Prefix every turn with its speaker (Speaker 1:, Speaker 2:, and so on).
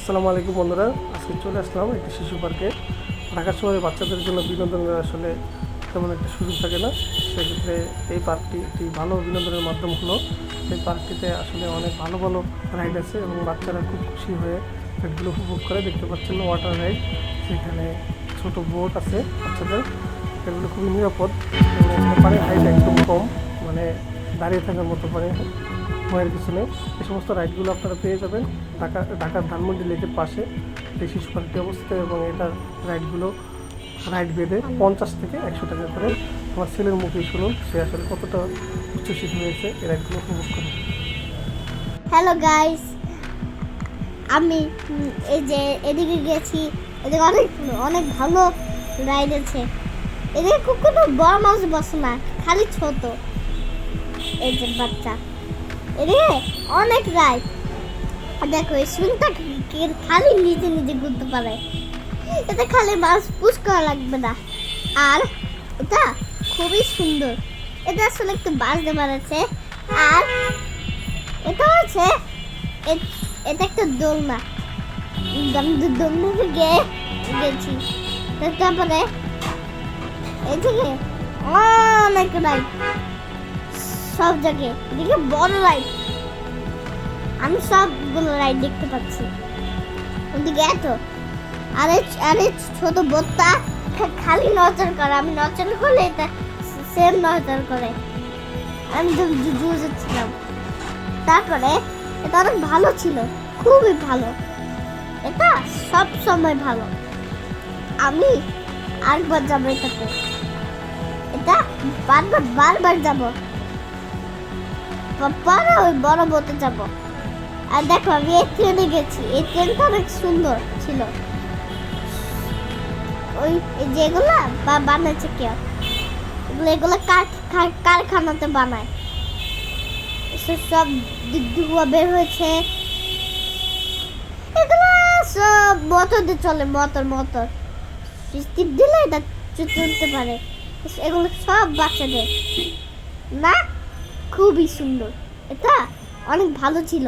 Speaker 1: আসসালামু আলাইকুম বন্ধুরা, আজকে চলে আসলাম একটি শিশু পার্কে। ঢাকা শহরে বাচ্চাদের জন্য বিনোদনের আসলে তেমন একটা সুযোগ থাকে না। সেক্ষেত্রে এই পার্কটি একটি ভালো বিনোদনের মাধ্যম হলো। এই পার্কটিতে আসলে অনেক ভালো ভালো রাইড আছে এবং বাচ্চারা খুব খুশি হয়ে রাইডগুলো উপভোগ করে। দেখতে পাচ্ছেন ওয়াটার রাইড, সেখানে ছোট বোট আছে বাচ্চাদের, এগুলো খুবই নিরাপদ এবং এখানে পানির হাইট একদম কম, মানে দাঁড়িয়ে থাকার মতো পানি ভয়ের কিছু নেই। এই সমস্ত রাইডগুলো আপনারা পেয়ে যাবেন ঢাকার ধানমন্ডি লেকের পাশে এই শিশু পার্কটি অবস্থিত। এবং এটার রাইড বেঁধে 50 থেকে 100 টাকা করে। আমার ছেলের মুখেই শুনুন সে আসলে কতটা উচ্ছ্বসিত হয়েছে এই রাইডগুলো উপভোগ করে।
Speaker 2: হ্যালো গাইস, আমি এই যে এদিকে গেছি, এদিকে অনেক অনেক ভালো রাইড আছে। এদিকে কোনো বড় মানুষ বসে না, খালি ছোট এই যে বাচ্চা। এদিকে অনেক রাইড, দেখো এই সুইংটা খালি নিজে নিজে ঘুরতে পারে। এতে খালি মাছ পুশ করা লাগবে না, আর এটা খুবই সুন্দর। এটা আসলে একটু বাস দেওয়ার আছে, আর এটা হচ্ছে এটা একটা দোলনা। আমি দোলনাতে গেছি, তারপরে এই থেকে অনেক রাইড, সব জায়গায় এদিকে বড় রাইড। আমি সবগুলো রাইড দেখতে পাচ্ছি। ওদিকে এত আরে ছোট বোটটা খালি নজর করে, আমি নজর করলে এটা সেম নজর করে। আমি যাচ্ছিলাম। তারপরে এটা অনেক ভালো ছিল, খুবই ভালো। এটা সব সময় ভালো। আমি আরেকবার যাবো এটাতে, এটা বারবার যাবো। পরে ওই বড় বোটে যাবো। আর দেখো আমি এই ট্রেনে গেছি, এই ট্রেনটা অনেক সুন্দর ছিল। ওই যেগুলা বানাইছে কেউ, এগুলো কারখানাতে বানায়, সব ধোঁয়া বের হয়েছে। এগুলো সব মোটর দিয়ে চলে, মোটর টিপ দিলে এটা চলতে পারে। এগুলো সব বাচ্চাদের না, খুবই সুন্দর। এটা অনেক ভালো ছিল।